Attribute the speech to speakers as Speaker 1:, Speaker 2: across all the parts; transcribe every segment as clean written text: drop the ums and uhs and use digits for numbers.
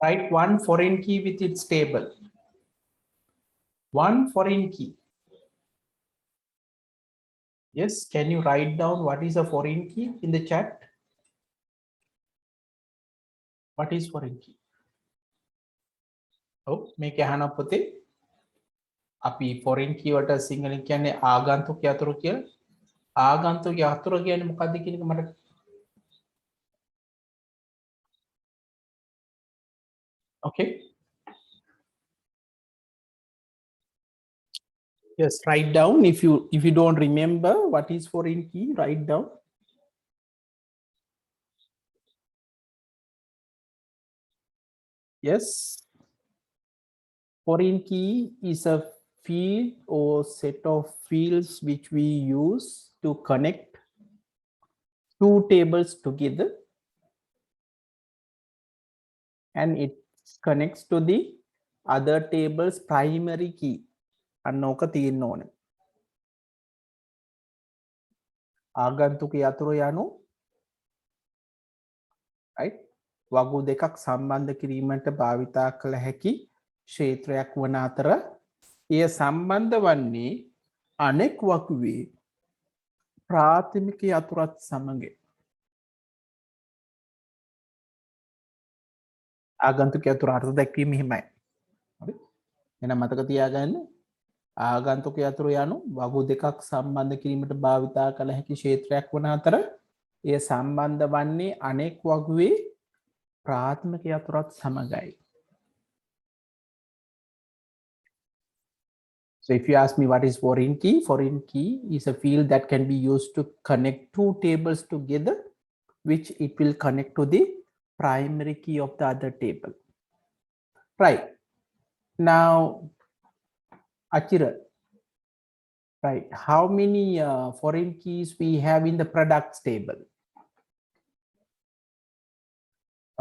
Speaker 1: Write one foreign key with its table. One foreign key. Yes, can you write down what is a foreign key in the chat? What is foreign key? Oh, මේක අහන පොතේ අපි foreign key වලට සිංහලෙන් කියන්නේ ආගන්තුක යතුරු කියලා. ආගන්තුක යතුරු කියන්නේ මොකක්ද කියන එක මට okay. Yes, write down if you don't remember what is foreign key, write down. Yes. Foreign key is a field or set of fields which we use to connect two tables together, and it connects to the other table's primary key. අන්නෝක තියෙන්න ඕන. ආගන්තුක යතුරු යනු right වගු දෙකක් සම්බන්ධ කිරීමට භාවිතා කළ හැකි ක්ෂේත්‍රයක් වන අතර එය සම්බන්ධ වන්නේ අනෙක් වකුවේ ප්‍රාථමික යතුරත් සමග. ආගන්තුක යතුරු අර්ථ දැක්වීම හිමයි. එන මතක තියාගන්න ආගන්තුක යතුරු යනු වගු දෙකක් සම්බන්ධ කිරීමට භාවිතා කළ හැකි ක්ෂේත්‍රයක් වන අතර එය සම්බන්ධ වන්නේ අනෙක් වගුවේ ප්‍රාථමික යතුරත් සමගයි. So if you ask me what is foreign key is a field that can be used to connect two tables together, which it will connect to the primary key of the other table. Right. Now, Achira, right, how many foreign keys we have in the products table?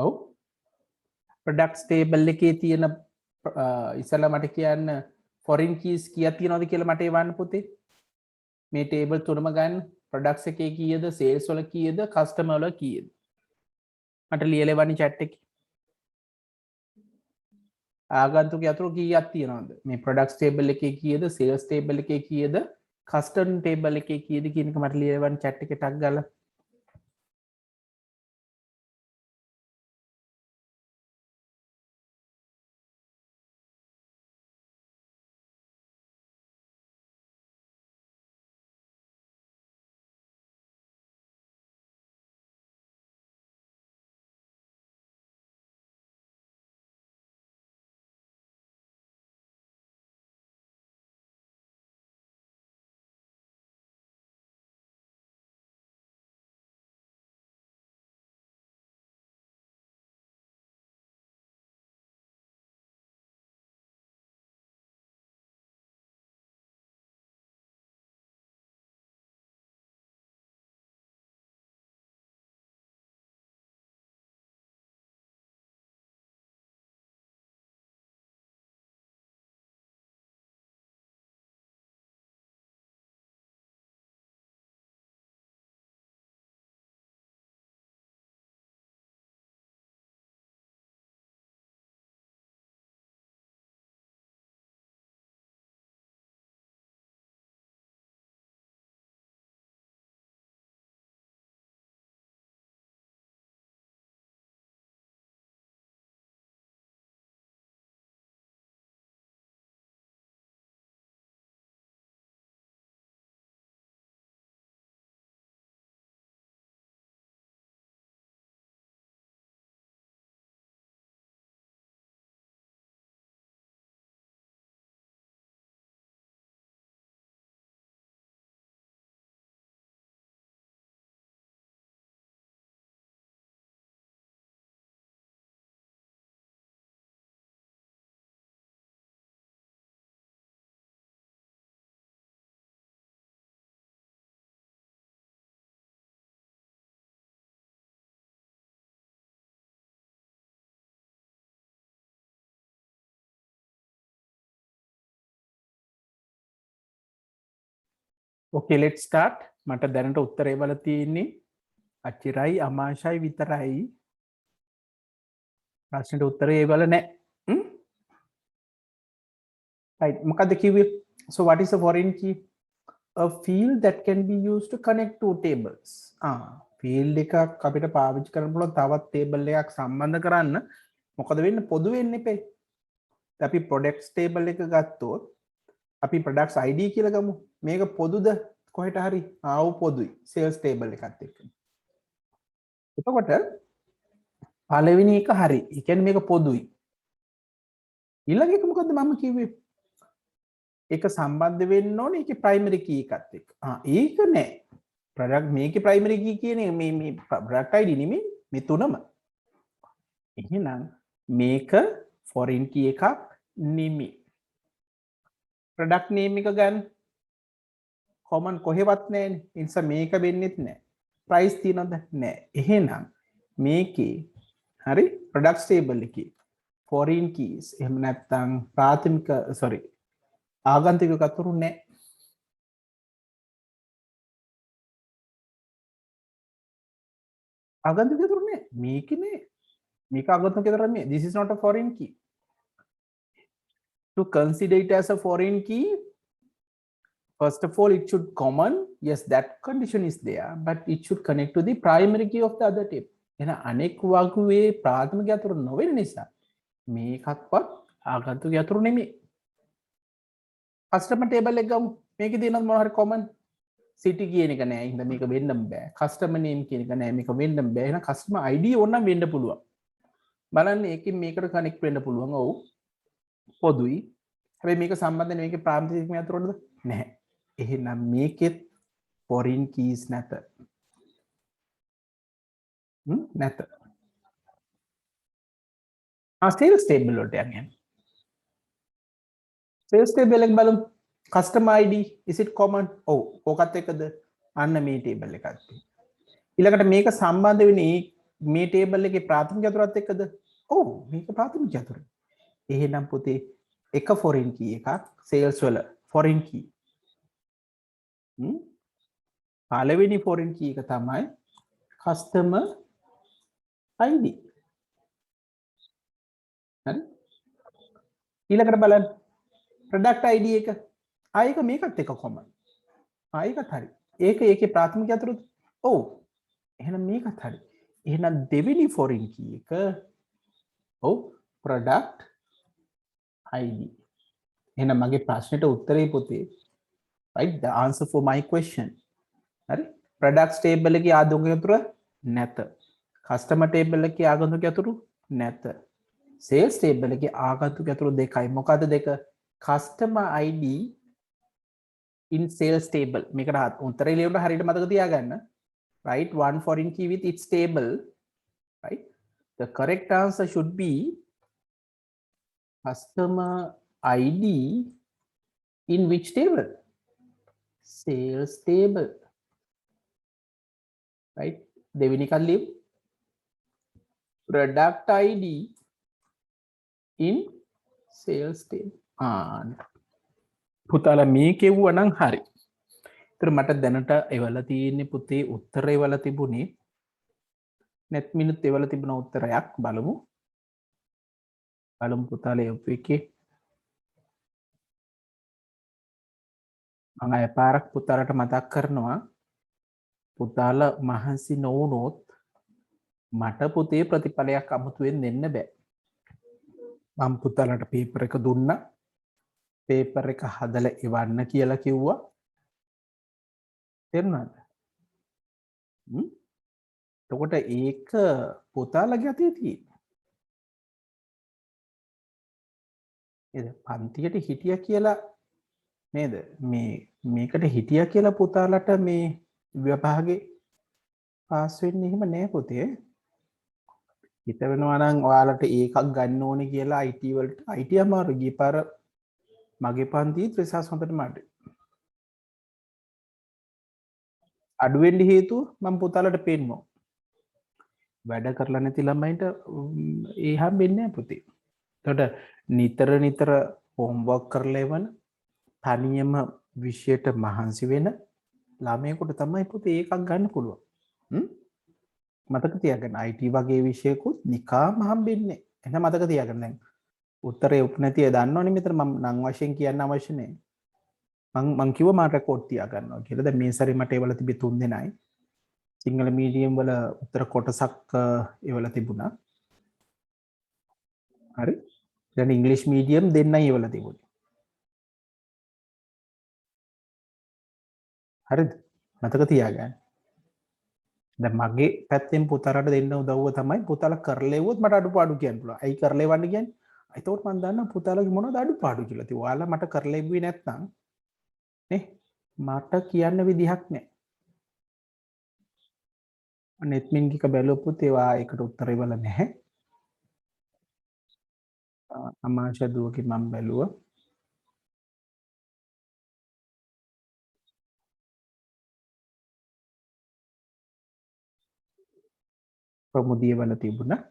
Speaker 1: Oh, products table එකේ තියෙන ඉස්සලා මට කියන්න foreign keys කීයක් තියෙනවද කියලා මට එවන්න පුතේ. මේ table තුනම ගන්න. products එකේ කීයද, sales වල කීයද, customer වල කීයද? මට ලියලා එවන්න chat එකේ. ආගන්තුක යතුරු කීයක් තියෙනවද? මේ products table එකේ කීයද, sales table එකේ කීයද, custom table එකේ කීයද කියන එක මට ලියලා එවන්න chat එකේ ටක් ගාලා. Okay, let's start. මට දැනට උත්තරේ වල තියෙන්නේ අචිරයි අමාශයි විතරයි. ප්‍රශ්නෙට උත්තරේ ඒවල නැහැ. Right. මොකද්ද කිව්වේ? So what is a foreign key? A field that can be used to connect two tables. Field එකක් අපිට පාවිච්චි කරන්න පුළුවන් තවත් ටේබල් එකක් සම්බන්ධ කරන්න. මොකද වෙන්නේ? පොදු වෙන්න එපේ. අපි products table එක ගත්තොත් අපි products ID කියලා ගමු. මේක පොදුද කොහෙට හරි? ආව පොදුයි. sales table එකත් එක්ක. එතකොට පළවෙනි එක හරි. ඒ කියන්නේ මේක පොදුයි. ඊළඟ එක මොකද්ද මම කිව්වේ? ඒක සම්බන්ධ වෙන්න ඕනේ ඒකේ primary key එකත් එක්ක. ඒක නෑ. product මේකේ primary key කියන්නේ මේ product ID නෙමෙයි මේ තුනම. එහෙනම් මේක foreign key එකක් නෙමෙයි. product name එක ගන්න common කොහෙවත් නැහැනේ. ඒ නිසා මේක වෙන්නෙත් නැහැ. price තියනවද? නැහැ. එහෙනම් මේකේ හරි products table එකේ foreign keys එහෙම නැත්නම් ප්‍රාථමික ආගන්තුක කතුරු නැහැ. ආගන්තුක කතුරු නැහැ. මේකේ නෑ. මේක ආගන්තුක කතුරු නෙමෙයි. This is not a foreign key. To consider it as a foreign key, first of all, it should common. Yes, that condition is there, but it should connect to the primary key of the other table. එහෙනම් අනෙක් වගුවේ ප්‍රාථමික යතුරු නොවෙන නිසා මේකක්වත් ආගන්තුක යතුරු නෙමෙයි. Customer table එක ගමු. මේකේ තියෙනවද මොනවා හරි common? city කියන එක නෑ. එහෙනම් මේක වෙන්නම බෑ. customer name කියන එක නෑ. මේක වෙන්නම බෑ. එහෙනම් customer ID ඕනනම් වෙන්න පුළුවන්. බලන්න ඒකෙන් මේකට connect වෙන්න පුළුවන්. ඔව්. පොදුයි. හැබැයි මේක සම්බන්ධ මේකේ ප්‍රාථමික යතුරුවලද? නැහැ. එහෙනම් මේකෙත් foreign keys නැත. නැත. sales table වලට යන්නේ. sales table එක බලමු. customer ID is it common? ඔව්. කොකත් එකද? අන්න මේ table එකත්. ඊළඟට මේක සම්බන්ධ වෙන්නේ මේ table එකේ ප්‍රාථමික යතුරත් එක්කද? ඔව්. මේක ප්‍රාථමික යතුරු. එහෙනම් පුතේ එක foreign key එකක් sales වල foreign key. පළවෙනි foreign key එක තමයි customer ID. හරි? ඊළඟට බලන්න product ID එක. ඒක මේකත් එක common. ඒකත් හරි. ඒක ඒකේ ප්‍රාථමික යතුරුද? ඔව්. එහෙනම් මේකත් හරි. එහෙනම් දෙවෙනි foreign key එක ඔව් product ID. එහෙනම් මගේ ප්‍රශ්නෙට උත්තරේ පුතේ right the answer for my question. හරි? products table එකේ ආගන්තුක යතුරු නැත. customer table එකේ ආගන්තුක යතුරු නැත. sales table එකේ ආගන්තුක යතුරු දෙකයි. මොකද්ද දෙක? customer ID in sales table. මේකට උත්තරේ ලියන්න හරියට මතක තියාගන්න. right? One foreign key with its table. Right? The correct answer should be customer ID in which table? Sales table. Right? දෙවෙනි එක ලියමු. Product ID in sales table. පුතාලා මේ කෙවුවා නම් හරි. ඒතර මට දැනට එවලා තියෙන්නේ පුතේ උත්තරය එවලා තිබුණේ net minute එවලා තිබුණ උත්තරයක් බලමු. බලමු පුතාලා එකේ මම අය පාරක් පුතාලට මතක් කරනවා පුතාලා මහන්සි නොවුනොත් මට පුතේ ප්‍රතිඵලයක් අමුතුවෙන් දෙන්න බෑ. මම පුතාලට පේපර් එක දුන්නා. පේපර් එක හදලා එවන්න කියලා කිව්වා. තේරුණාද? එතකොට ඒක පුතාලගේ අතේ තියෙනවා. නේද? පන්තියට හිටියා කියලා නේද? මේකට හිටියා කියලා පුතාලට මේ විභාගේ පාස් වෙන්න එහෙම නෑ පුතේ. හිත වෙනවා නම් ඔයාලට ඒකක් ගන්න ඕනේ කියලා IT වලට IT අමාරු ගිය පාර මගේ පන්තියේ ත්‍රිසස් හොඳට මට අඩු වෙන්න හේතුව මම පුතාලට පෙන්නවා. වැඩ කරලා නැති ළමයින්ට ඒ හම්බෙන්නේ නැහැ පුතේ. එතකොට නිතර හෝම්වර්ක් කරලා එවන තනියම විෂයට මහන්සි වෙන ළමයෙකුට තමයි පුතේ ඒකක් ගන්න පුළුවන්. මතක තියාගන්න IT වගේ විෂයකුත් නිකාම හම්බෙන්නේ එහෙනම් මතක තියාගන්න දැන් උත්තරේ උත් නැති ඒ දන්නවනේ මෙතන මම නම් වශයෙන් කියන්න අවශ්‍ය නැහැ. මං කිව්වා මම රෙකෝඩ් තියා ගන්නවා කියලා. දැන් මේ සැරේ මට ඒවල තිබි 3 දෙනයි. සිංහල මීඩියම් වල උත්තර කොටසක් ඒවල තිබුණා. හරි. දැන් ඉංග්‍රීසි මීඩියම් දෙන්නයි ඒවල තිබුණේ. හරිද? මතක තියාගන්න. දැන් මගේ පැත්තෙන් පුතාලට දෙන්න උදව්ව තමයි පුතාලා කරලෙව්වොත් මට අඩුපාඩු කියන්න පුළුවන්. ඇයි කරලෙවන්න කියන්නේ? එතකොට මම දන්නවා පුතාලගේ මොනවද අඩුපාඩු කියලා. ඉතින් ඔයාලා මට කරලෙව්වේ නැත්නම් නේ මට කියන්න විදිහක් නැහැ. නෙත්මින් එක බැලුවොත් ඒවා ඒකට උත්තර ඉවල නැහැ. අමාශ දුවගේ මම බැලුවා. ප්‍රමුදිය වල තිබුණා.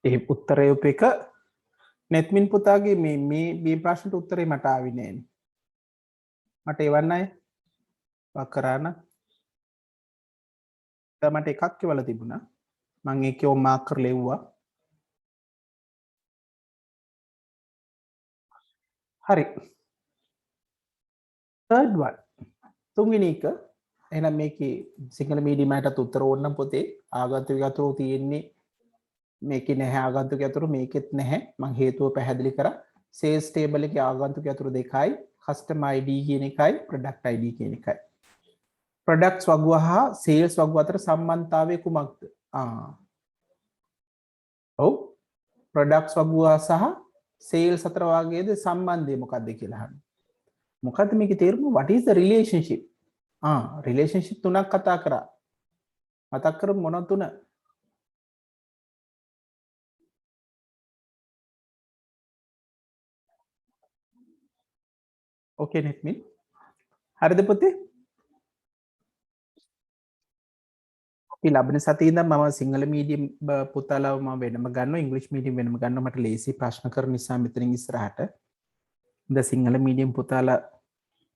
Speaker 1: ඒ උත්තරය උපේක නෙත්මින් පුතාගේ මේ ප්‍රශ්නට උත්තරේ මට ආවේ නෑනේ. මට එවන්න අය වක්කරාන මට එකක් කියවලා තිබුණා. මම ඒකේ ඔය මාක් කරලා එව්වා. හරි. third one. තුන්වෙනි එක එහෙනම් මේකේ සිංහල මීඩියම් එකටත් උත්තර ඕනනම් පොතේ ආගන්තුක අතුරු තියෙන්නේ මේකේ නැහැ ආගන්තුක අතුරු මේකෙත් නැහැ. මම හේතුව පැහැදිලි කරා. sales table එකේ ආගන්තුක අතුරු දෙකයි custom id කියන එකයි product id කියන එකයි. products වගුව හා sales වගුව අතර සම්බන්ධතාවය කුමක්ද? ඔව් products වගුව සහ sales අතර වාගේද සම්බන්ධය මොකක්ද කියලා අහන්න. මොකද්ද මේකේ තේරුම? what is the relationship? Relationship තුනක් කතා කරා. මතක් කරමු මොනවද තුන? ඕකේ නෙත්මින්. හරිද පුතේ? අපි ලබන සතියේ ඉඳන් මම සිංහල මීඩියම් පුතාලව මම වෙනම ගන්නවා ඉංග්‍රීසි මීඩියම් වෙනම ගන්නවා මට ලේසි ප්‍රශ්න කරන නිසා මෙතනින් ඉස්සරහට. ඉතින් සිංහල මීඩියම් පුතාලා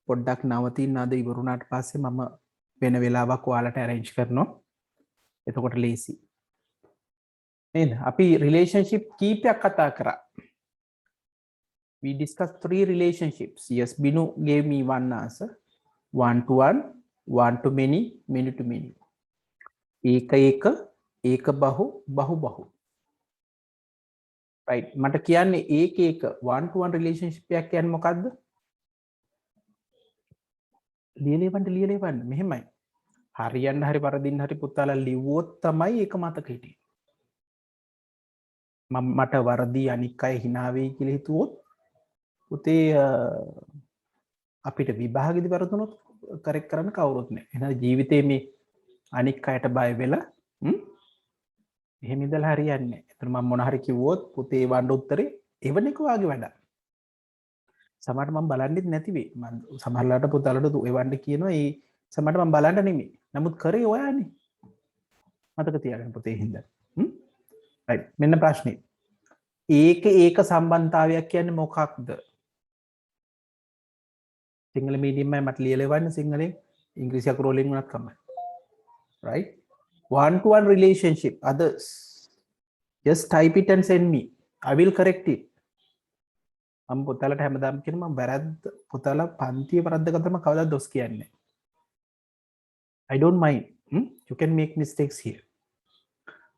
Speaker 1: පොඩ්ඩක් නවතින්න අද ඉවරුණාට පස්සේ මම වෙන වෙලාවක් ඔයාලට arrange කරනවා. එතකොට ලේසි. නේද? අපි රිලේෂන්ෂිප් කීපයක් කතා කරා. We discussed 3 relationships. Yes, Binu gave me one answer. One to one, one to many, many to many. ඒක ඒක බහු බහු බහු. Right. මට කියන්නේ ඒක one to one relationship එකක් කියන්නේ මොකද්ද? ලියලෙවන්න මෙහෙමයි. හරියන්න හරි වරදින්න හරි පුතාලා ලිව්වොත් තමයි ඒක මතක හිටියේ. මට වරදී අනික් අය hina වෙයි කියලා හිතුවොත් පුතේ අපිට විභාගෙදි වරදුනොත් කරෙක්ට් කරන්න කවුරුත් නැහැ. එහෙනම් ජීවිතේ මේ අනික් අයට බය වෙලා එහෙම ඉඳලා හරියන්නේ නැහැ. එතන මම මොන හරි කිව්වොත් පුතේ වණ්ඩ උත්තරේ එවන එක වාගේ වැඩක්. සමහරට මම බලන්නෙත් නැති වෙයි. මම සමහරලාට පුතාලට එවන්න කියනවා ඒ සමහරට මම බලන්න නෙමෙයි. නමුත් කරේ ඔයානේ. මතක තියාගන්න පුතේ හින්දා. රයිට්. මෙන්න ප්‍රශ්නේ. ඒක සම්බන්ධතාවයක් කියන්නේ මොකක්ද? සිංහල මීඩියම් එකයි මට ලියලා එවන්න සිංහලෙන් ඉංග්‍රීසි අකුරු වලින් වුණත් කමයි. Right? One to one relationship. Others. Just type it and send me. I will correct it. මම පුතාලට හැමදාම කියන මම වැරද්ද පුතාලා පන්තියේ වැරද්ද ගත්තම කවදාවත් දොස් කියන්නේ නැහැ. I don't mind. You can make mistakes here.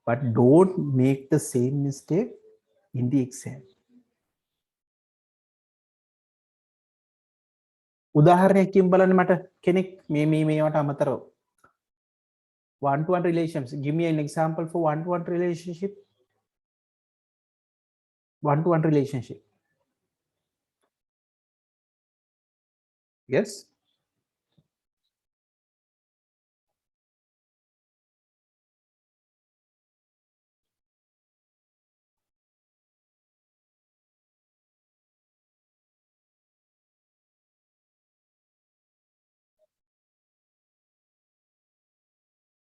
Speaker 1: But don't make the same mistake in the exam. උදාහරණයක් කියමු බලන්න මට කෙනෙක් මේවට අමතරව one to one relationships. Give me an example for one to one relationship. One to one relationship. Yes.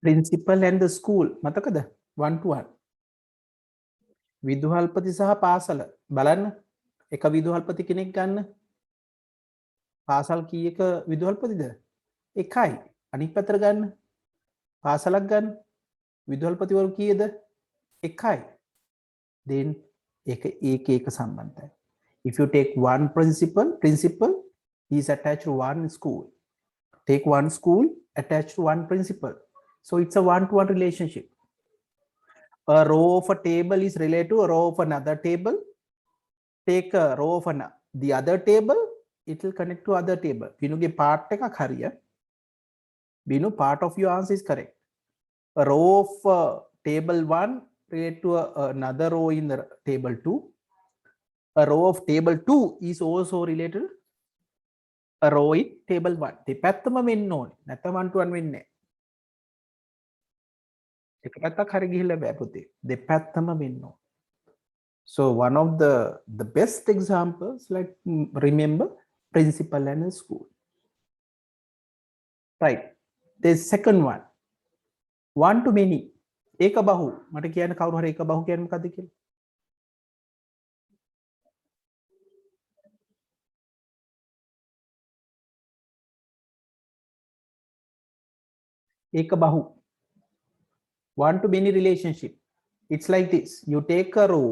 Speaker 1: principal and the school මතකද 1 to 1 විදුහල්පති සහ පාසල බලන්න එක විදුහල්පති කෙනෙක් ගන්න පාසල් කීයක විදුහල්පතිද එකයි අනිත් පැත්තට ගන්න පාසලක් ගන්න විදුහල්පතිවරු කීයද එකයි then ඒක සම්බන්ධයි if you take one principal is attached to one school take one school attached to one principal so it's a one-to-one relationship a row of a table is related to a row of another table take a row of the other table it will connect to other table විනුගේ part එකක් හරිය Vinu part of your answer is correct a row of table 1 related to another row in the table 2 a row of table 2 is also related a row in table 1 දෙපැත්තම වෙන්න ඕනේ නැත්නම් 1 to 1 වෙන්නේ එක පැත්තක් හරි ගිහිල්ලා බෑ පුතේ දෙපැත්තම වෙන්න ඕනේ so one of the best examples like remember principal and a school right the second one one to many එක බහු මට කියන්න කවුරු හරි එක බහු කියන්නේ මොකද්ද කියලා එක බහු one to many relationship it's like this you take a row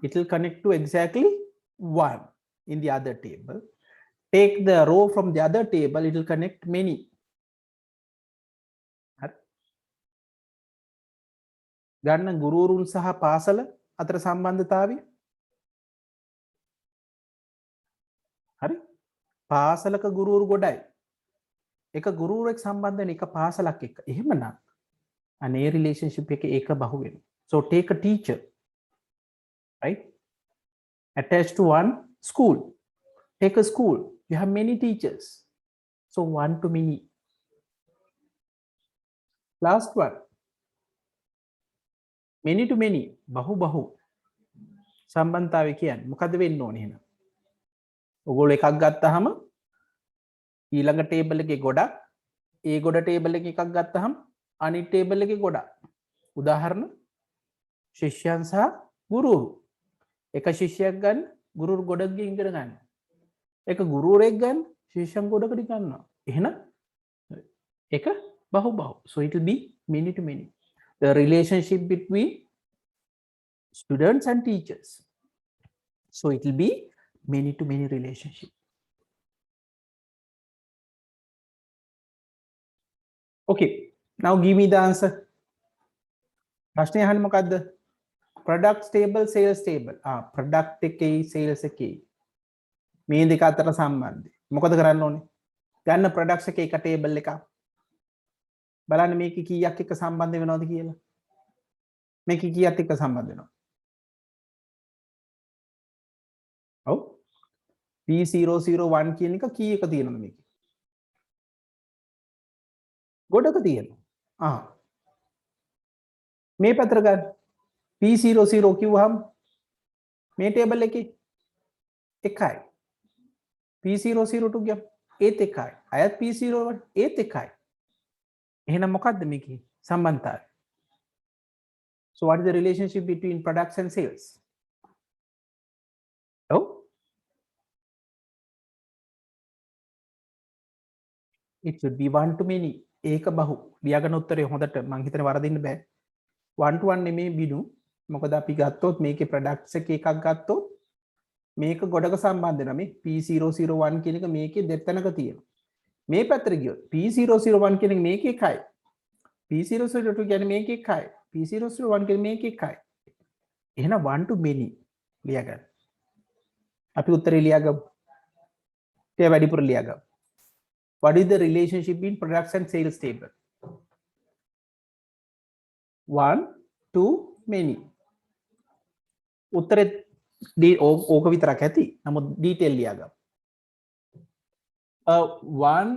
Speaker 1: it will connect to exactly one in the other table take the row from the other table it will connect many ගන්න ගුරුවරුන් සහ පාසල අතර සම්බන්ධතාවය හරි පාසලක ගුරුවරු ගොඩයි එක ගුරුවරෙක් සම්බන්ධ වෙන එක පාසලක් එක්ක එහෙමනම් අනේ relationship එක ඒක බහු වෙනවා so take a teacher right attached to one school take a school you have many teachers so one to many last one many to many බහු බහු සම්බන්ධතාවය කියන්නේ මොකද්ද වෙන්න ඕනේ එහෙනම් ඔයගොල්ලෝ එකක් ගත්තාම ඊළඟ ටේබල් එකේ ගොඩක් ඒ ගොඩ ටේබල් එකේ එකක් ගත්තාම අනිත් ටේබල් එකේ ගොඩක් උදාහරණ ශිෂ්‍යයන් සහ ගුරුවරු එක ශිෂ්‍යයෙක් ගන්න ගුරුවරු ගොඩක් ඉගෙන ගන්න එක ගුරුවරයෙක් ගන්න ශිෂ්‍යයන් ගොඩකට ගන්නවා එහෙනම් එක බහු බහු so it will be many to many the relationship between students and teachers so it will be many to many relationship okay now give me the answer ප්‍රශ්නේ අහන්නේ මොකද්ද products table sales table product එකේ sales එකේ මේ දෙක අතර සම්බන්ධය මොකද කරන්න ඕනේ ගන්න products එකේ එක table එකක් බලන්න මේකේ කීයක් එක්ක සම්බන්ධ වෙනවද කියලා මේකේ කීයක් එක්ක සම්බන්ධ වෙනවද ඔව් P001 කියන එක කීයක තියෙනවද මේකේ ගොඩක තියෙනවා මේ පැත්තට ගන්න P00 කිව්වහම මේ ටේබල් එකේ එකයි P002 කියම් ඒත් එකයි අයත් P01 ඒත් එකයි එහෙනම් මොකද්ද මේකේ සම්බන්ධතාවය so what is the relationship between products and sales oh it should be one to many ඒක බහු ලියාගන්න උත්තරේ හොඳට මං හිතන්නේ වරදින්න බෑ one to one නෙමේ බිනු මොකද අපි ගත්තොත් මේකේ products එක එකක් ගත්තොත් මේක ගොඩක සම්බන්ධ වෙනවා මේ P001 කියන එක මේකේ දෙතැනක තියෙනවා මේ පැත්තට ගියොත් P001 කියන එක මේකේ එකයි P002 කියන්නේ මේකේ එකයි P001 කියන්නේ මේකේ එකයි එහෙනම් one to many ලියාගන්න අපි උත්තරේ ලියාගමු ඒ වැඩිපුර ලියාගමු what is the relationship between products and sales table one to many උත්තරේ ඕක විතරක් ඇති නමුත් detail ලියාගමු one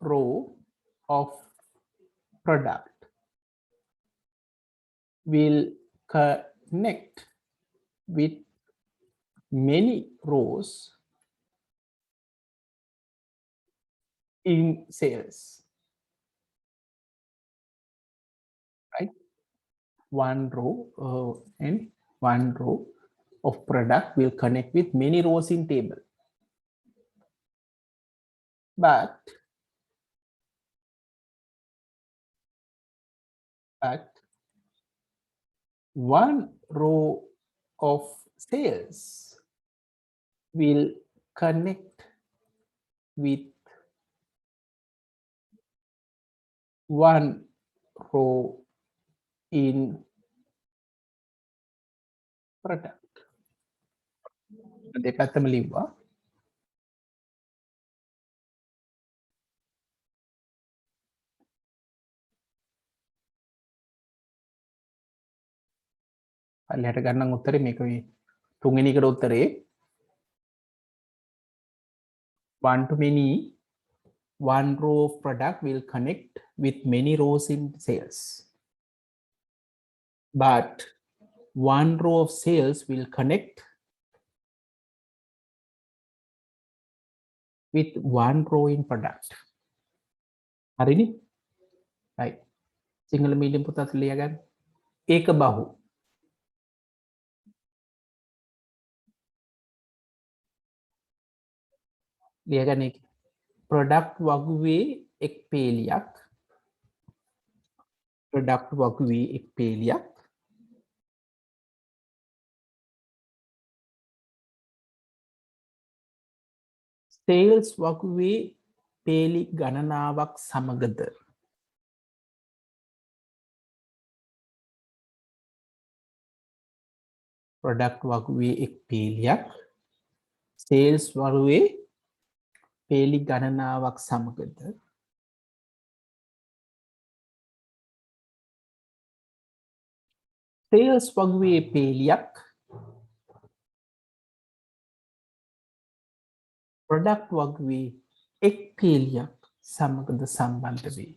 Speaker 1: row of product will connect with many rows in sales one row and one row of product will connect with many rows in table. But one row of sales will connect with one row in product. දෙපැත්තම ලිව්වා. පල්ලෙහාට ගන්නම් උත්තරේ මේක මේ තුන්වෙනි එකට උත්තරේ one to many, one row of product will connect with many rows in sales. But one row of sales will connect with one row in product. හරිනේ? right. සිංහල මීඩියම් පුතත් ලියා ගන්න. ඒක බහු. ලියා ගන්න එක. product වගුවේ එක් පේලියක්. product වගුවේ එක් පේලියක්. sales වගුවේ පේලි ගණනාවක් සමගද product වගුවේ එක් පේලියක් sales වගුවේ පේලි ගණනාවක් සමගද sales වගුවේ පේලියක් product වගුවේ එක් පේලියක් සමගද සම්බන්ධ වේ.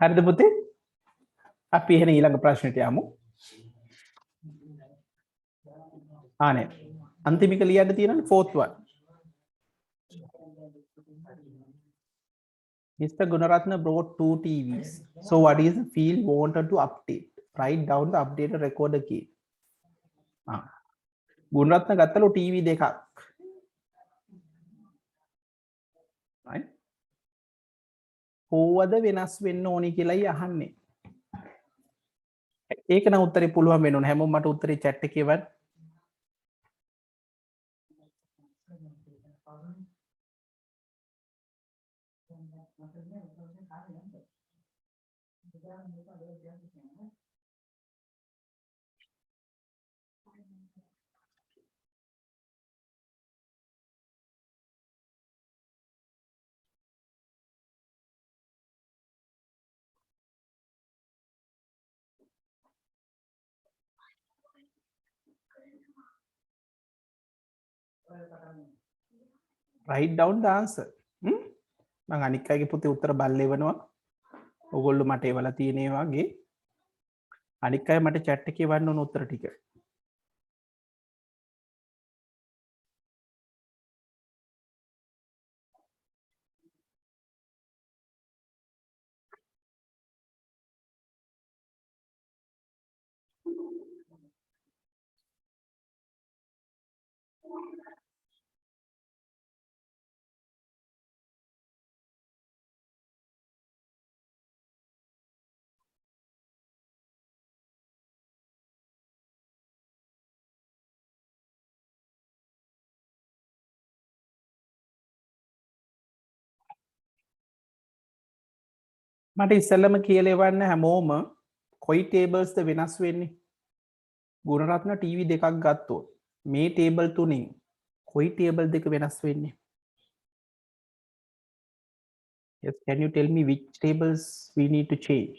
Speaker 1: හරිද පුතේ? අපි එහෙනම් ඊළඟ ප්‍රශ්නෙට යමු. ආනේ. අන්තිමික ලියන්න තියෙනනේ fourth one. Mr. Gunaratna brought 2 TVs. So what is the field wanted to update? Write down the updated recorder key. Gunaratne ගත්තලු TV දෙකක්. right? කොහොමද වෙනස් වෙන්න ඕනි කියලායි අහන්නේ. ඒක නම් උත්තරේ පුළුවන් වෙන්න ඕන. හැමෝම මට උත්තරේ chat එකේ වන්. Write down the answer. මම අනික් අයගේ පුතේ උත්තර බල්ල එවනවා. ඔයගොල්ලෝ මට එවලා තියෙන ඒ වගේ අනික් අය මට chat එකේ එවන්න ඕන උත්තර ටික. මට ඉස්සෙල්ලම කියලා එවන්න හැමෝම කොයි ටේබල්ස්ද වෙනස් වෙන්නේ? ගුණරත්න ටීවී දෙකක් ගත්තොත් මේ ටේබල් තුنين කොයි ටේබල් දෙක වෙනස් වෙන්නේ? Yes, can you tell me which tables we need to change?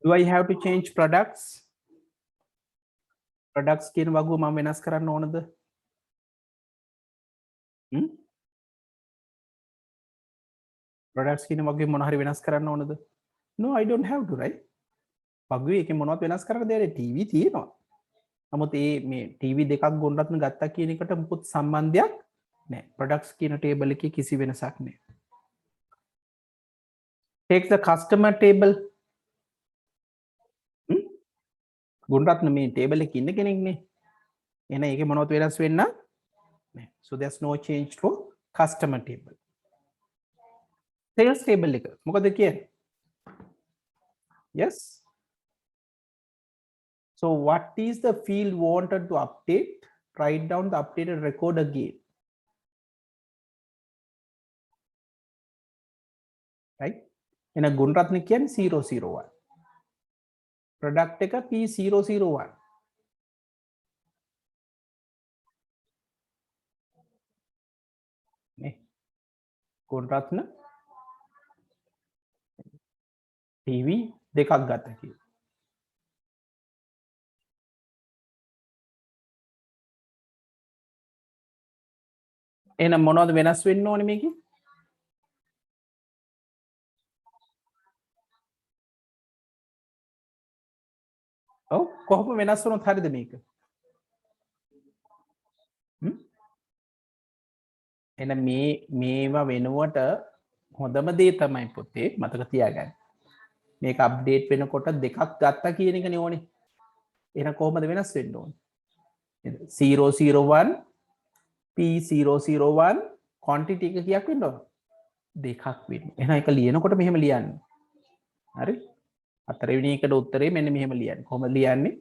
Speaker 1: Do I have to change products? Products කියන වගුව මම වෙනස් කරන්න ඕනද? Products කියන වගේ මොන හරි වෙනස් කරන්න ඕනද? No, I don't have to, right? වගුවේ එකේ මොනවත් වෙනස් කරන්න දෙයක් නෑ. ටීවී තියෙනවා. නමුත් මේ ටීවී දෙකක් ගොන්නත්ම ගත්තා කියන එකට මුකුත් සම්බන්ධයක් නෑ. products කියන table එකේ කිසි වෙනසක් නෑ. Take the customer table. Gunaratne මේ table එකේ ඉන්න කෙනෙක්නේ. එහෙනම් ඒකේ මොනවත් වෙනස් වෙන්න නෑ. So there's no change for customer table. Sales table එක මොකද කියන්නේ? Yes. So what is the field wanted to update? Write down the updated record again. Right? In a Gunaratne කියන්නේ 001. Product එක P001. නේ ගුණරත්න ටීවී දෙකක් ගත්තා කියලා. එහෙනම් මොනවද වෙනස් වෙන්න ඕනේ මේකේ? ඔව් කොහොම වෙනස් වුණොත් හරියද මේක? එහෙනම් මේවා වෙනුවට හොඳම දේ තමයි පුතේ මතක තියාගන්න. මේක අප්ඩේට් වෙනකොට දෙකක් ගත්තා කියන එකනේ ඕනේ. එහෙනම් කොහොමද වෙනස් වෙන්න ඕනේ? 001 P001 quantity එක කීයක් වෙන්න ඕන? දෙකක් වෙන්න. එහෙනම් ඒක ලියනකොට මෙහෙම ලියන්න. හරි? හතරවෙනි එකට උත්තරේ මෙන්න මෙහෙම ලියන්න. කොහොමද ලියන්නේ?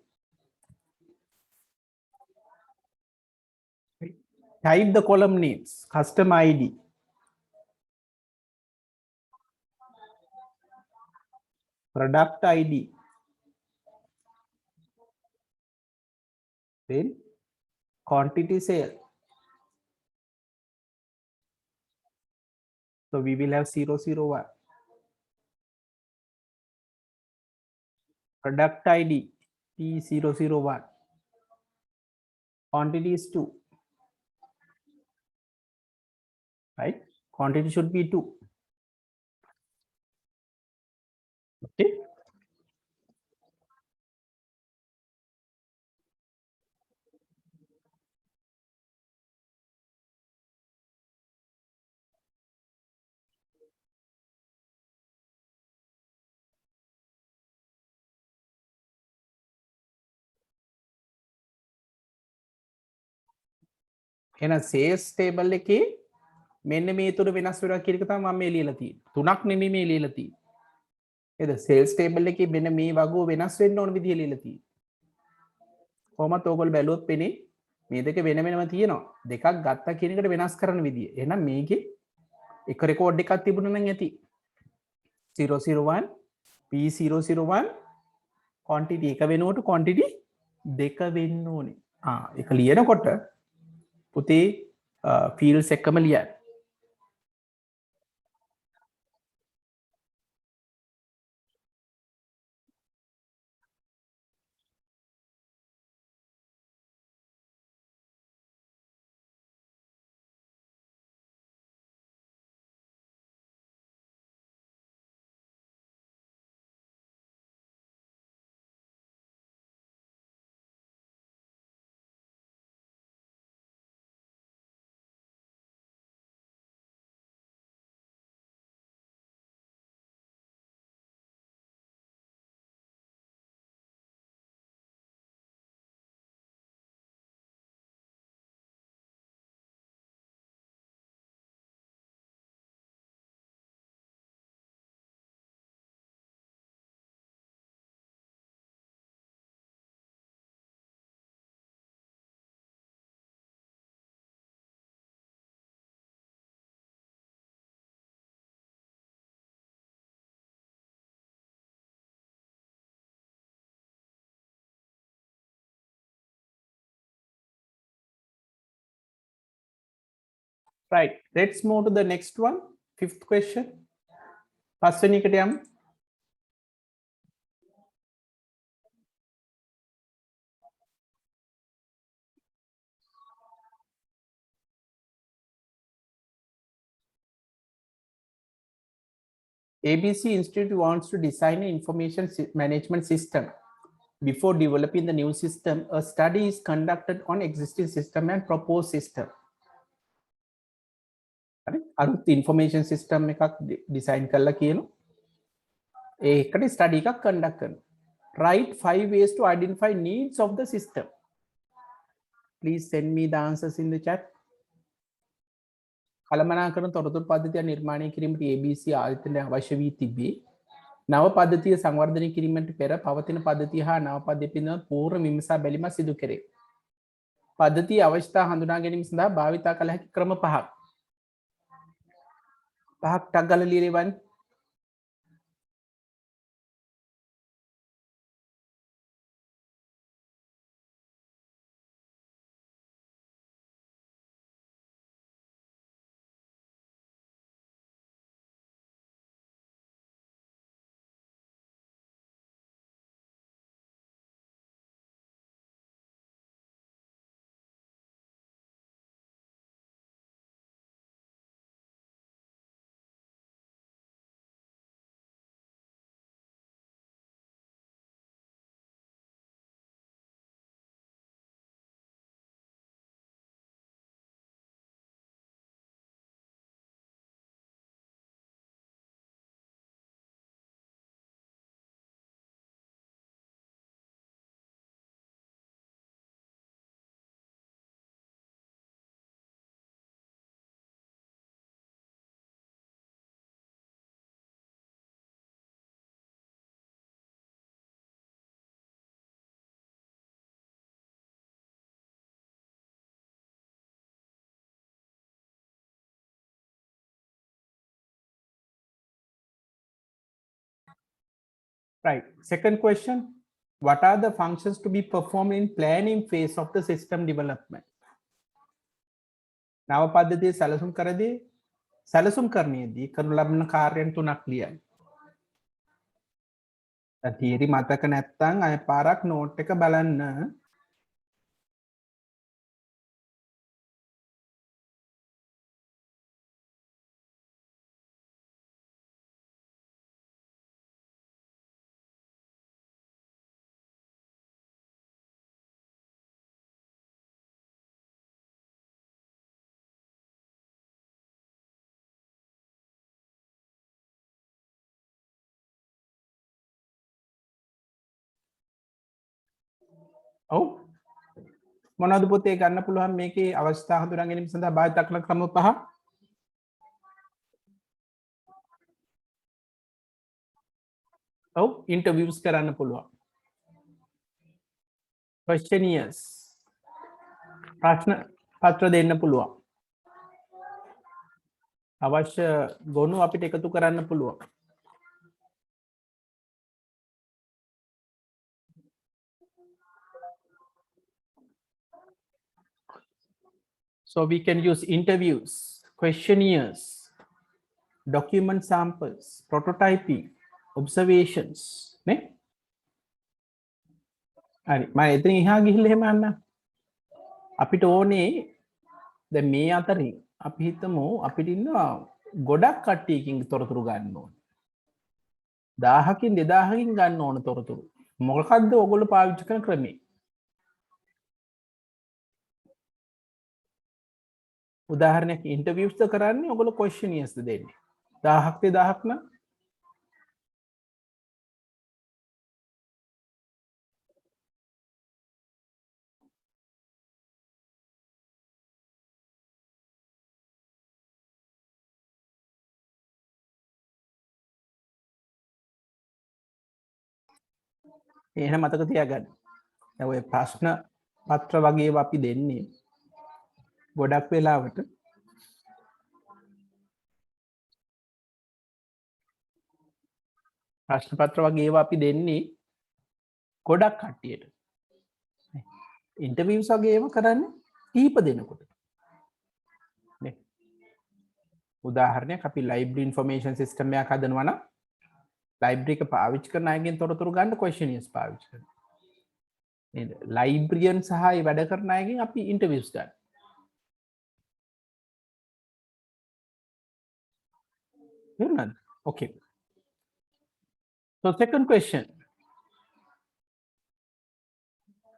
Speaker 1: Type the column names. Custom ID. Product ID. Then quantity sale. So we will have 001. Product ID P001. Quantity is 2. Right? Quantity should be 2. Okay. එහෙනම් sales table එකේ මෙන්න මේ තුන වෙනස් වෙනවා කියන එක තමයි මම මේ ලියලා තියෙන්නේ. තුනක් නෙමෙයි මේ ලියලා තියෙන්නේ. නේද? sales table එකේ මෙන්න මේ වගුව වෙනස් වෙන්න ඕන විදිය ලියලා තියෙන්නේ. කොහොමත් ඕගොල්ලෝ බැලුවොත් පෙනේ මේ දෙක වෙන වෙනම තියෙනවා. දෙකක් ගත්තා කියන එකට වෙනස් කරන විදිය. එහෙනම් මේකේ එක රෙකෝඩ් එකක් තිබුණා නම් ඇති. 001 P001 quantity එක වෙනුවට quantity දෙක වෙන්න ඕනේ. ඒක ලියනකොට පුතේ fields එකම ලියන්න. Right. Let's move to the next one. Fifth question. පස්වෙනි එකට යමු. ABC Institute wants to design an information management system. Before developing the new system, a study is conducted on existing system and proposed system. අලුත් information system එකක් design කරලා කියනවා. ඒකට study එකක් conduct කරනවා. Write 5 ways to identify needs of the system. Please send me the answers in the chat. කළමනාකරන තොරතුරු පද්ධතිය නිර්මාණය කිරීමට ABC ආයතනය අවශ්‍ය වී තිබේ. නව පද්ධතිය සංවර්ධනය කිරීමට පෙර පවතින පද්ධතිය හා නව පද්ධතිය පිළිබඳ පූර්ව විමසා බැලීමක් සිදු කෙරේ. පද්ධතිය අවශ්‍යතා හඳුනා ගැනීම සඳහා භාවිතා කළ හැකි ක්‍රම පහක්. පහක් ටක් ගාලා ලියලෙවන්න. Right. Second question. What are the functions to be performed in planning phase of the system development? නව පද්ධතිය සැලසුම් කරදී සැලසුම් කරණයේදී කරනු ලබන කාර්යයන් තුනක් ලියන්න. තීරි මතක නැත්නම් අය පාරක් නෝට් එක බලන්න. ඔව් මොනවද පුතේ ගන්න පුළුවන් මේකේ අවස්ථා හඳුනා ගැනීම සඳහා භාවිත කරන ක්‍රම පහ. ඔව් ඉන්ටර්විව්ස් කරන්න පුළුවන්. questionnaires ප්‍රශ්න පත්‍ර දෙන්න පුළුවන්. අවශ්‍ය ගොනු අපිට එකතු කරන්න පුළුවන්. So we can use interviews, questionnaires, document samples, prototyping, observations. Ne? හරි මම එතනින් එහා ගිහිල්ලා එහෙම අන්න. අපිට ඕනේ දැන් මේ අතරින් අපි හිතමු අපිට ඉන්නවා ගොඩක් කට්ටියකින් තොරතුරු ගන්න ඕනේ. 1000කින් 2000කින් ගන්න ඕන තොරතුරු. මොකක්ද ඔයගොල්ලෝ පාවිච්චි කරන ක්‍රමේ? උදාහරණයක් ඉන්ටර්විව්ස් ද කරන්නේ ඔයගොල්ලෝ questionnaires ද දෙන්නේ. 1000ක් 2000ක් නම් එහෙනම් මතක තියාගන්න. දැන් ඔය ප්‍රශ්න පත්‍ර වගේ ඒවා අපි දෙන්නේ ගොඩක් වෙලාවට ප්‍රශ්න පත්‍ර වගේ ඒවා අපි දෙන්නේ ගොඩක් කට්ටියට. ඉන්ටර්විව්ස් වගේ ඒවා කරන්නේ කීප දෙනෙකුට. නේ. උදාහරණයක් අපි library information system එකක් හදනවා නම් library එක පාවිච්චි කරන අයගෙන් තොරතුරු ගන්න questionnaires පාවිච්චි කරනවා. නේද? librarian සහ ඒ වැඩ කරන අයගෙන් අපි interviews ගන්න. තේරුණාද? Okay. So second question.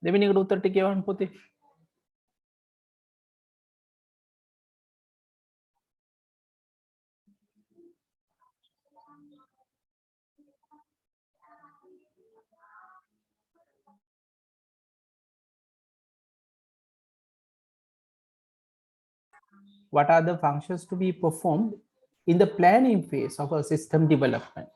Speaker 1: දෙවෙනි එකට උත්තර ටික කියවන්න පොතේ. What are the functions to be performed in the planning phase of a system development?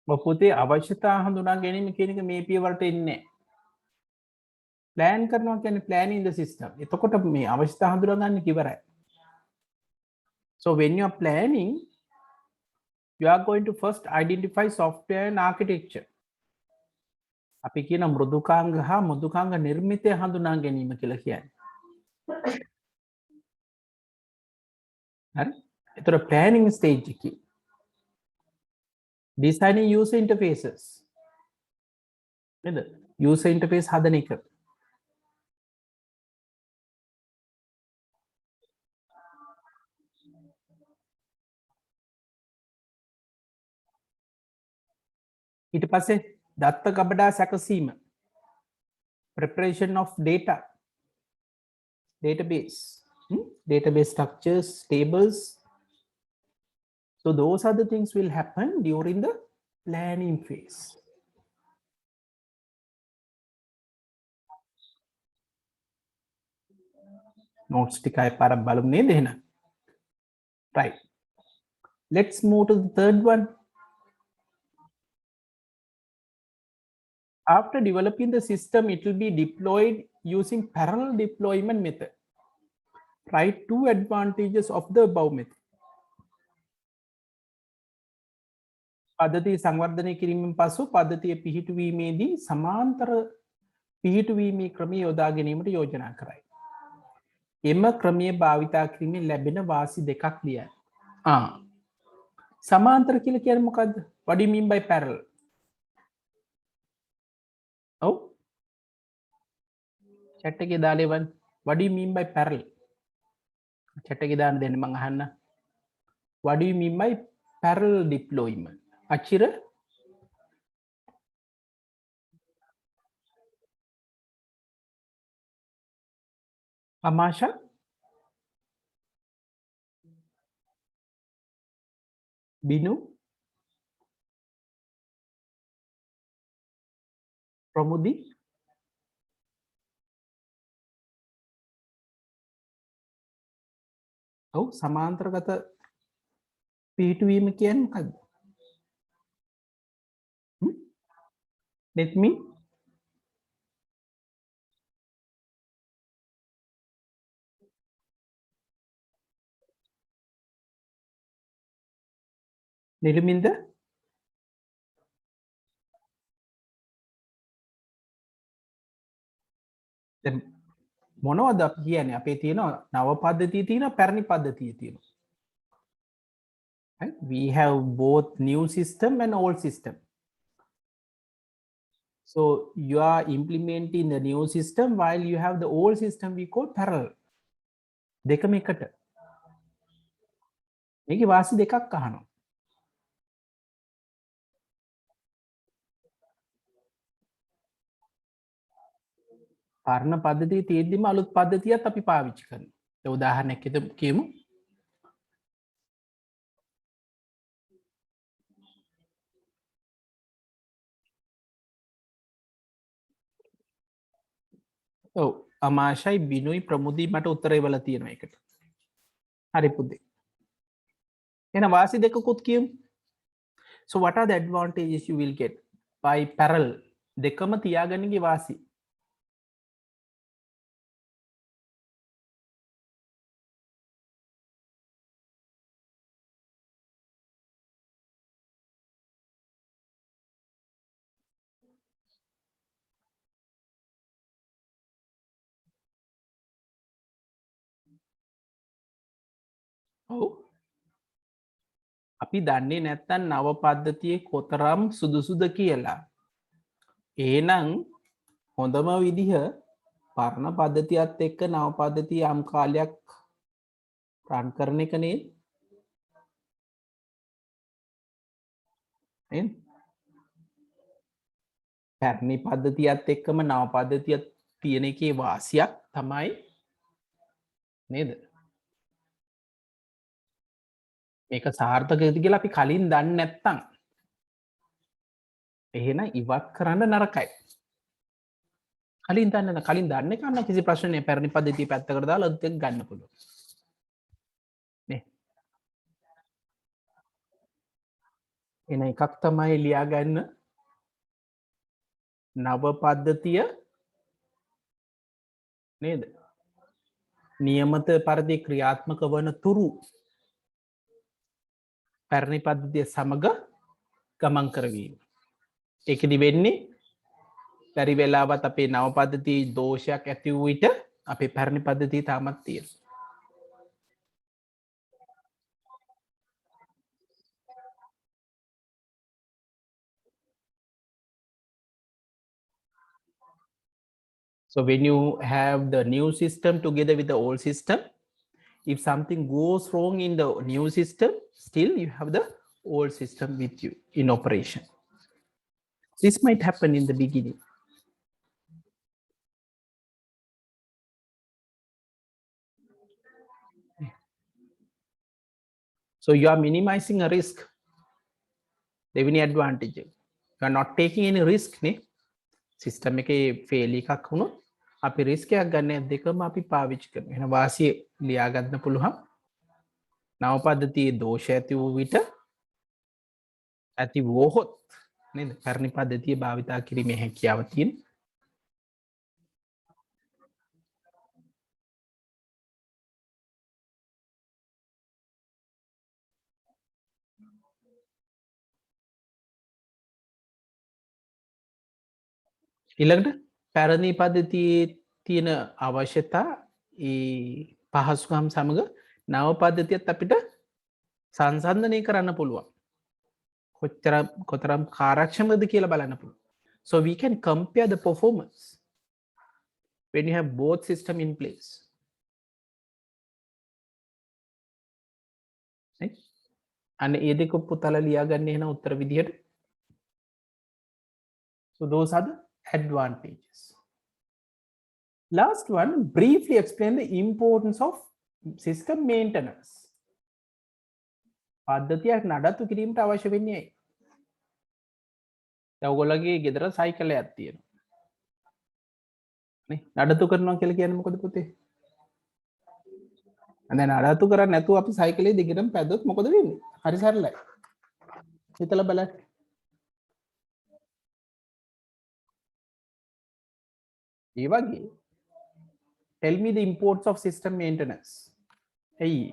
Speaker 1: පොතේ අවශ්‍යතා හඳුනා ගැනීම කියන එක මේ පියවරට එන්නේ නැහැ. plan කරනවා කියන්නේ planning the system. එතකොට මේ අවශ්‍යතා හඳුනා ගන්න ඉවරයි. So when you are planning, you are going to first identify software and architecture. අපි කියන මෘදුකාංග හා මෘදුකාංග නිර්මිතය හඳුනා ගැනීම කියලා කියන්නේ. හරි? ඒතර planning stage එකේ designing user interfaces. නේද? user interface හදන එක. ඊට පස්සේ දත්ත ගබඩා සැකසීම, preparation of data, database, database structures, tables. So those are the things will happen during the planning phase. Notes ටිකයි පාරක් බලමු නේද එහෙනම්? Right. Let's move to the third one. After developing the system, it will be deployed using parallel deployment method. Write two advantages of the above method. පද්ධතිය සංවර්ධනය කිරීමෙන් පසු පද්ධතිය පිහිටුවීමේදී සමාන්තර පිහිටුවීමේ ක්‍රමය යොදා ගැනීමට යෝජනා කරයි. එම ක්‍රමය භාවිතා කිරීමෙන් ලැබෙන වාසි දෙකක් ලියන්න. සමාන්තර කියලා කියන්නේ මොකද්ද? What do you mean by parallel? ඔව්. chat එකේ දාලා එවන්න. What do you mean by parallel? chat එකේ දාන්න දෙන්න මම අහන්න. What do you mean by parallel deployment? අචිර අමාෂා Binu ප්‍රමුදි ඔව් සමාන්තරගත පිහිටුවීම කියන්නේ මොකද්ද? Let me නිර්මින්ද මොනවද අපි කියන්නේ? අපේ තියෙන නව පද්ධතිය තියෙනවා පැරණි පද්ධතිය තියෙනවා. Right? We have both new system and old system. So you are implementing the new system while you have the old system we call parallel. දෙකම එකට. මේකේ වාසි දෙකක් අහනවා. පරණ පද්ධතිය තියෙද්දිම අලුත් පද්ධතියක් අපි පාවිච්චි කරනවා. ඒ උදාහරණයක් කියමු. ඔව් අමාශයි බිනුයි ප්‍රමුදී මට උත්තර එවලා තියෙනවා ඒකට. හරි පුතේ. එහෙනම් වාසි දෙකකුත් කියමු. So what are the advantages you will get by parallel? දෙකම තියාගන්නගේ වාසි. ඔව්. අපි දන්නේ නැත්තම් නව පද්ධතියේ කොතරම් සුදුසුද කියලා. එහෙනම් හොඳම විදිහ පරණ පද්ධතියත් එක්ක නව පද්ධතිය යම් කාලයක් රන් කරන එකනේ. නේද? පැරණි පද්ධතියත් එක්කම නව පද්ධතියක් තියෙන එකේ වාසියක් තමයි නේද? මේක සාර්ථකද කියලා අපි කලින් දන්නේ නැත්තම් එහෙනම් ඉවත් කරන්න නරකයි. කලින් දන්න කන්න කිසි ප්‍රශ්නය පැරණි පද්ධතිය පැත්තකට දාලා අලුත් එක ගන්න පුළුවන්. නේ? එන එකක් තමයි ලියාගන්න නව පද්ධතිය නේද? නියමිත පරිදි ක්‍රියාත්මක වන තුරු පැරණි පද්ධතිය සමග ගමන් කරවීම. ඒකෙදි වෙන්නේ බැරි වෙලාවත් අපේ නව පද්ධතියේ දෝෂයක් ඇති වූ විට අපේ පැරණි පද්ධතිය තාමත් තියෙනවා. So when you have the new system together with the old system, if something goes wrong in the new system, still you have the old system with you in operation. This might happen in the beginning. So you are minimizing a risk. Devinni advantage. You are not taking any risk නේ. System එකේ fail එකක් වුණොත් අපි risk එකක් ගන්න දෙකම අපි පාවිච්චි කරනවා. එහෙනම් වාසිය ලියා ගන්න පුළුවන්. නව පද්ධතියේ දෝෂ ඇති වූ විට ඇති වුවහොත් නේද? පැරණි පද්ධතිය භාවිතා කිරීමේ හැකියාව තියෙන. ඊළඟට පැරණි පද්ධතියේ තියෙන අවශ්‍යතා ඒ පහසුකම් සමග නව පද්ධතියත් අපිට සංසන්ධනය කරන්න පුළුවන්. කොතරම් කාර්යක්ෂමද කියලා බලන්න පුළුවන්. So we can compare the performance when you have both system in place. Right? අන්න ඒ දෙක පුතලා ලියාගන්න එහෙනම් උත්තර විදිහට. So those are the advantages. Last one, briefly explain the importance of system maintenance. පද්ධතියක් නඩත්තු කිරීමට අවශ්‍ය වෙන්නේ ඇයි? දැන් ඔයගොල්ලෝගේ ගෙදර සයිකලයක් තියෙනවා. නේ? නඩත්තු කරනවා කියලා කියන්නේ මොකද පුතේ? දැන් නඩත්තු කරන්නේ නැතුව අපි සයිකලේ දිගටම පැද්දොත් මොකද වෙන්නේ? හරි සරලයි. හිතලා බලන්න. ඒ වගේ tell me the importance of system maintenance. ඇයි?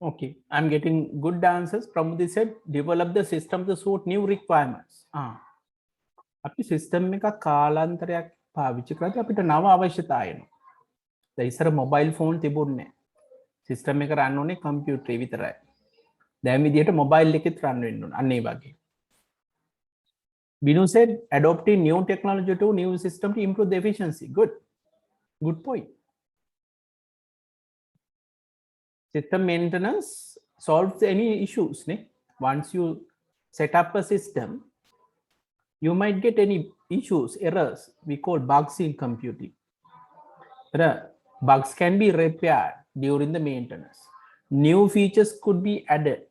Speaker 1: Okay, I'm getting good answers. Pramudi said, develop the system to suit new requirements. අපි සිස්ටම් එක කාලාන්තරයක් පාවිච්චි කරද්දී අපිට නව අවශ්‍යතා එනවා. දැන් ඉස්සර මොබයිල් ෆෝන් තිබුණේ නැහැ. සිස්ටම් එක රන් වුණේ කම්පියුටරේ විතරයි. දැන් විදියට මොබයිල් එකෙත් රන් වෙන්න ඕන. අන්න ඒ වගේ. Binu said, adopting new technology to new system to improve the efficiency. Good point. System maintenance solves any issues. Once you set up a system, you might get any issues, errors. We call bugs in computing. Bugs can be repaired during the maintenance. New features could be added.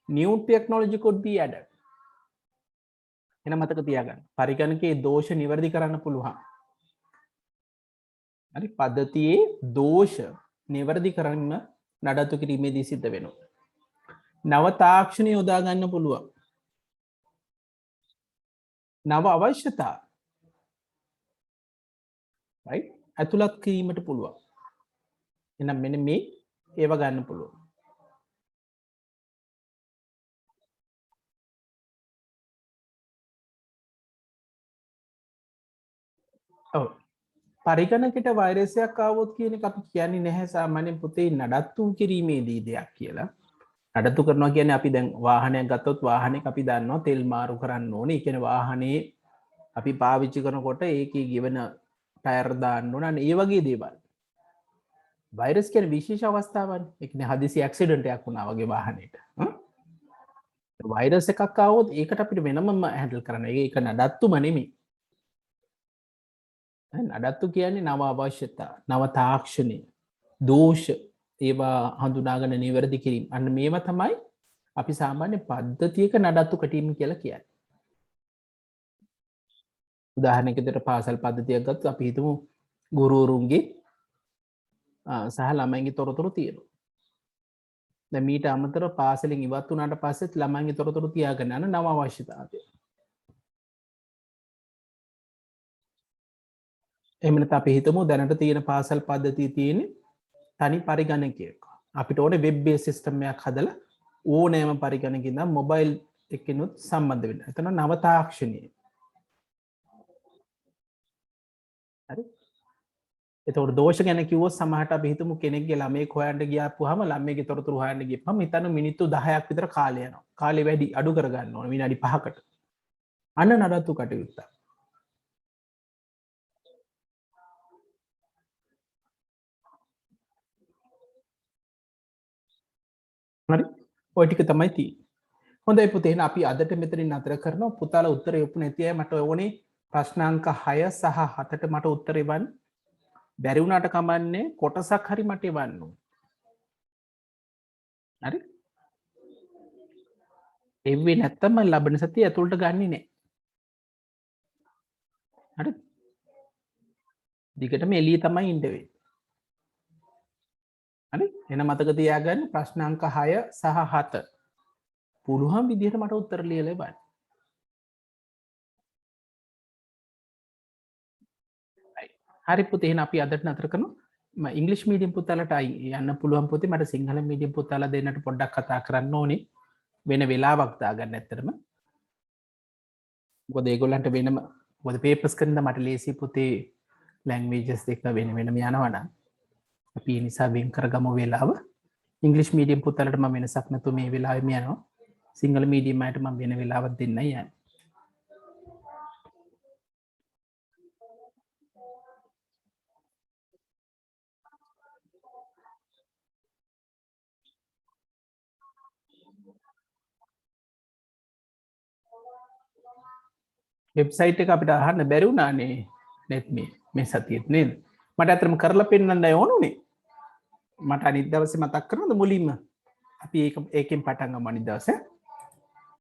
Speaker 1: New technology could be added. එන මතක තියාගන්න. පරිගණකයේ දෝෂ නිවැරදි කරන්න පුළුවන්. හරි පද්ධතියේ දෝෂ නිවැරදි කරන්න නඩත්තු කිරීමේදී සිද්ධ වෙනවා. නව තාක්ෂණ යොදා ගන්න පුළුවන්. නව අවශ්‍යතා right ඇතුළත් කිරීමට පුළුවන්. එහෙනම් මෙන්න මේ ඒව ගන්න පුළුවන්. ඔව්. පරිගණකයට වෛරසයක් ආවොත් කියන එක අපි කියන්නේ නැහැ සාමාන්‍යයෙන් පුතේ නඩත්තු කිරීමේදී දෙයක් කියලා. නඩත්තු කරනවා කියන්නේ අපි දැන් වාහනයක් ගත්තොත් වාහනයක අපි දන්නවා තෙල් මාරු කරන්න ඕනේ. ඒ කියන්නේ වාහනේ අපි පාවිච්චි කරනකොට ඒකේ ගෙවන ටයර් දාන්න ඕන. අන්න ඒ වගේ දේවල්. වෛරස් කියන්නේ විශේෂ අවස්ථාවක්. ඒ කියන්නේ හදිසි ඇක්සිඩන්ට් එකක් වුණා වගේ වාහනේට. වෛරස් එකක් ආවොත් ඒකට අපිට වෙනමම හැන්ඩල් කරන්න. ඒක නඩත්තුම නෙමෙයි. නඩත්තු කියන්නේ නව අවශ්‍යතා, නව තාක්ෂණය, දෝෂ ඒවා හඳුනාගෙන නිවැරදි කිරීම. අන්න මේවා තමයි අපි සාමාන්‍ය පද්ධතියක නඩත්තු කටීම කියලා කියන්නේ. උදාහරණයක් විදිහට පාසල් පද්ධතියක් ගත්තොත් අපි හිතමු ගුරුවරුන්ගේ සහ ළමයින්ගේ තොරතුරු තියෙනවා. දැන් මීට අමතරව පාසලෙන් ඉවත් වුණාට පස්සෙත් ළමයින්ගේ තොරතුරු තියාගෙන යන නව අවශ්‍යතා තියෙනවා. එහෙම නැත්නම් අපි හිතමු දැනට තියෙන පාසල් පද්ධතිය තියෙන්නේ තනි පරිගණකයක. අපිට ඕනේ වෙබ් බේස් සිස්ටම් එකක් හදලා ඕනෑම පරිගණකකින් නම් මොබයිල් එකකිනුත් සම්බන්ධ වෙන්න. එතන නව තාක්ෂණය. හරි. එතකොට දෝෂ ගැන කිව්වොත් සමහරට අපි හිතමු කෙනෙක්ගේ ළමයෙක් හොයන්න ගියාපුවාම ළමයේගේ තොරතුරු හොයන්න ගියපම හිතන්න මිනිත්තු 10ක් විතර කාලය යනවා. කාලය වැඩි අඩු කරගන්න ඕනේ විනාඩි 5කට. අන්න නඩත්තු කටයුත්ත. හරි. ඔය ටික තමයි තියෙන්නේ. හොඳයි පුතේ එහෙනම් අපි අදට මෙතනින් නතර කරනවා. පුතාලා උත්තර යොපු නැති අය මට ඕනේ ප්‍රශ්න අංක 6 සහ 7ට මට උත්තර එවන්න. බැරි වුණාට කමන්නේ කොටසක් හරි මට එවන්න ඕනේ. හරි? එව්වේ නැත්තම් මම ලබන සතිය ඇතුළට ගන්නෙ නෑ. හරි? දිගටම එළිය තමයි ඉන්න වෙන්නේ. හරි? එහෙනම් මතක තියාගන්න ප්‍රශ්න අංක 6 සහ 7 පුළුවන් විදිහට මට උත්තර ලියලා එවන්න. හරි පුතේ එහෙනම් අපි අදට නතර කරනවා. ඉංග්‍රීසි මීඩියම් පුතාලට යන්න පුළුවන් පුතේ මට සිංහල මීඩියම් පුතාලා දෙන්නට පොඩ්ඩක් කතා කරන්න ඕනේ. වෙන වෙලාවක් දාගන්න ඇත්තටම. මොකද ඒගොල්ලන්ට වෙනම මොකද පේපර්ස් කරන මට ලේසි පුතේ ලැන්ග්වේජස් දෙක වෙන වෙනම යනවා නම් අපි ඒ නිසා වෙන් කරගමු වෙලාව. ඉංග්‍රීසි මීඩියම් පුතාලට මම වෙනසක් නැතුව මේ වෙලාවෙම යනවා. සිංහල මීඩියම් අයට මම වෙන වෙලාවක් දෙන්නයි යන්නේ. වෙබ්සයිට් එක අපිට අහන්න බැරි වුණානේ net මේ සතියේත් නේද? මට අතරම කරලා පෙන්නන්නයි ඕනුනේ. මට අනිත් දවසේ මතක් කරනවද මුලින්ම අපි ඒකෙන් පටන් ගමු අනිත් දවසේ.